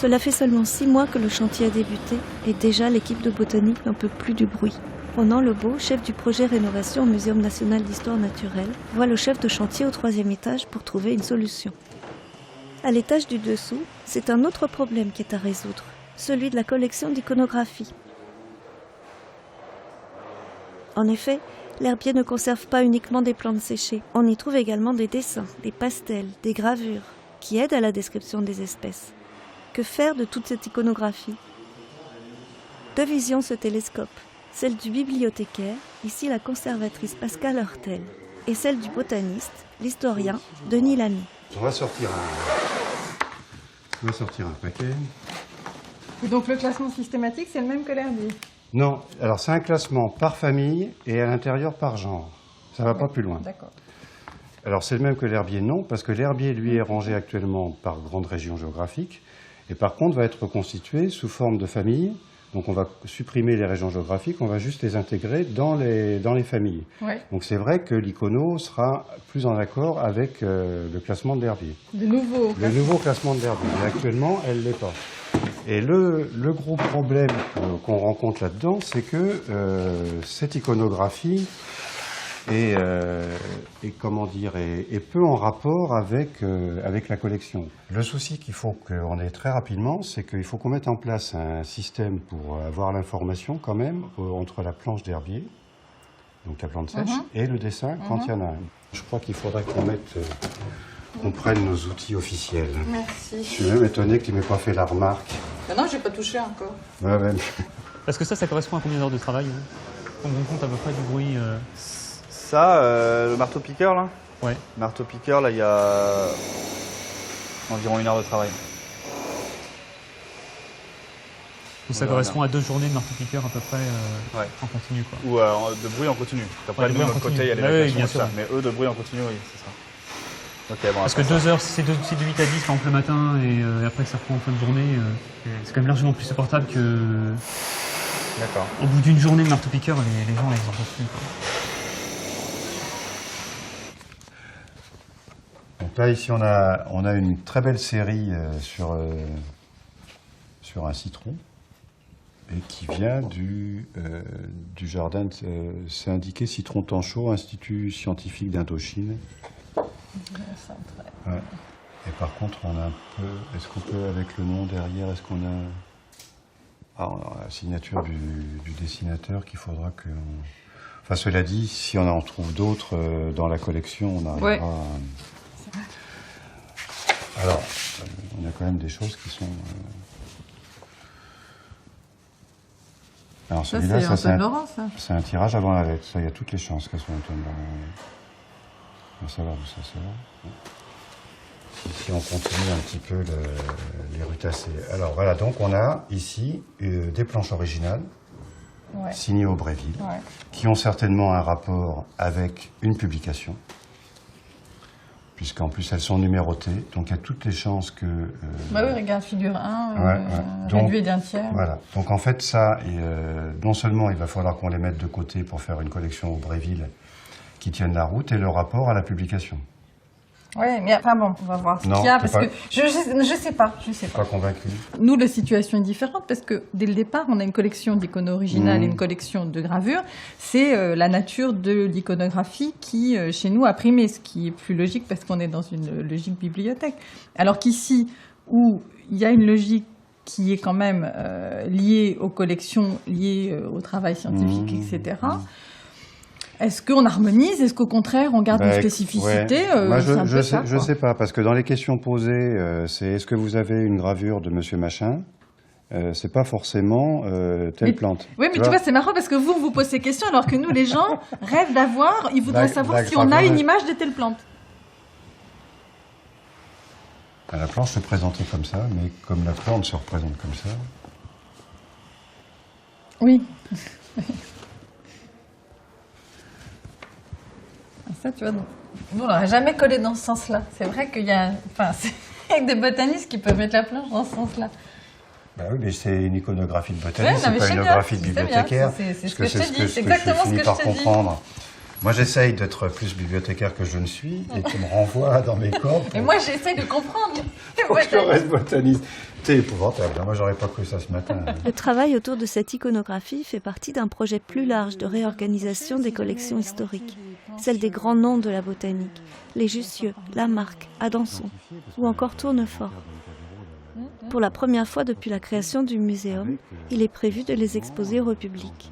Cela fait seulement 6 mois que le chantier a débuté et déjà l'équipe de botanique n'en peut plus du bruit. Ronan Lebeau, chef du projet rénovation au Muséum national d'histoire naturelle, voit le chef de chantier au 3e étage pour trouver une solution. À l'étage du dessous, c'est un autre problème qui est à résoudre, celui de la collection d'iconographie. En effet, l'herbier ne conserve pas uniquement des plantes séchées. On y trouve également des dessins, des pastels, des gravures, qui aident à la description des espèces. Que faire de toute cette iconographie? 2 visions se télescopent. Celle du bibliothécaire, ici la conservatrice Pascale Heurtel, et celle du botaniste, l'historien Denis Lamy. On va sortir un paquet. Et donc le classement systématique, c'est le même que l'herbier? Non, alors c'est un classement par famille et à l'intérieur par genre. Ça ne va pas plus loin. D'accord. Alors c'est le même que l'herbier, non, parce que l'herbier, lui, est rangé actuellement par grande région géographique, et par contre va être reconstitué sous forme de famille. Donc on va supprimer les régions géographiques, on va juste les intégrer dans les familles. Ouais. Donc c'est vrai que l'icono sera plus en accord avec le classement de l'herbier. Le nouveau classement de l'herbier. Mais actuellement, elle ne l'est pas. Et le gros problème qu'on rencontre là-dedans, c'est que cette iconographie est peu en rapport avec la collection. Le souci qu'il faut qu'on ait très rapidement, c'est qu'il faut qu'on mette en place un système pour avoir l'information quand même entre la planche d'herbier, donc la plante sèche, et le dessin quand il y en a un. Je crois qu'il faudrait qu'on prenne nos outils officiels. Merci. Je suis même étonné que tu m'aies pas fait la remarque. Ben non, j'ai pas touché encore. Ouais. Parce que ça correspond à combien d'heures de travail? On rend compte à peu près du bruit Ça, le marteau-piqueur, là? Ouais. Le marteau-piqueur, là, il y a environ 1 heure de travail. Donc ça correspond à 2 journées de marteau-piqueur à peu près en continu, quoi. Ou de bruit en continu. Après, nous, de notre côté, il y a les oui, bien sûr. sûr. Mais eux, de bruit en continu, oui, c'est ça. Okay, bon, parce que 2 heures, c'est de 8 à 10 par exemple le matin et après ça reprend en fin de journée, c'est quand même largement plus supportable que... D'accord. Au bout d'une journée de marteau-piqueur, les gens ils en peuvent plus, quoi. Donc là, ici, on a une très belle série sur un citron et qui vient du jardin, c'est indiqué Citron Tanchot, Institut scientifique d'Indochine. Ouais. Et par contre, on a un peu, est-ce qu'on peut, avec le nom derrière, est-ce qu'on a... Ah, on a la signature du dessinateur qu'il faudra que... Enfin, cela dit, si on en trouve d'autres dans la collection, on arrivera à... Alors, on a quand même des choses qui sont... Alors celui-là, c'est un tirage avant la lettre. Ça, il y a toutes les chances qu'elles soient Antoine Laurent. On va savoir d'où ça sort. Si on continue un petit peu les rutacées. Alors voilà, donc on a ici des planches originales, signées au Bréville, qui ont certainement un rapport avec une publication, puisqu'en plus elles sont numérotées, donc il y a toutes les chances que... Bah oui, regarde, figure 1, réduit d'un tiers. Voilà, donc en fait ça, non seulement il va falloir qu'on les mette de côté pour faire une collection au Bréville qui tienne la route, et le rapport à la publication. Oui, mais enfin bon, on va voir ce qu'il y a, parce que je sais pas. Pas convaincu. Nous, la situation est différente, parce que dès le départ, on a une collection d'iconos originales et une collection de gravures. C'est la nature de l'iconographie qui, chez nous, a primé, ce qui est plus logique, parce qu'on est dans une logique bibliothèque. Alors qu'ici, où il y a une logique qui est quand même liée aux collections, liée au travail scientifique, etc., est-ce qu'on harmonise? Est-ce qu'au contraire, on garde une spécificité? Moi, je sais pas, parce que dans les questions posées, c'est est-ce que vous avez une gravure de Monsieur Machin? C'est pas forcément telle plante. Oui, mais tu vois, c'est marrant parce que vous posez ces questions alors que nous, les gens, rêvent d'avoir, ils voudraient savoir si on a une image de telle plante. La planche se présentait comme ça, mais comme la plante se représente comme ça. Oui. Ça, tu vois, nous, on n'aurait jamais collé dans ce sens-là. C'est vrai qu'il y a... Enfin, c'est avec des botanistes qui peuvent mettre la planche dans ce sens-là. Bah oui, mais c'est une iconographie de botaniste, c'est pas une iconographie de bibliothécaire. C'est ce que je te dis, c'est exactement ce que je te dis. Moi, j'essaye d'être plus bibliothécaire que je ne suis et tu me renvoies dans mes corps. Et moi, j'essaie de comprendre. Pour que je reste botaniste. C'est épouvantable. Moi, j'aurais pas cru ça ce matin. Le travail autour de cette iconographie fait partie d'un projet plus large de réorganisation des collections historiques, celle des grands noms de la botanique, les Jussieu, Lamarck, Adanson ou encore Tournefort. Pour la première fois depuis la création du muséum, il est prévu de les exposer au public.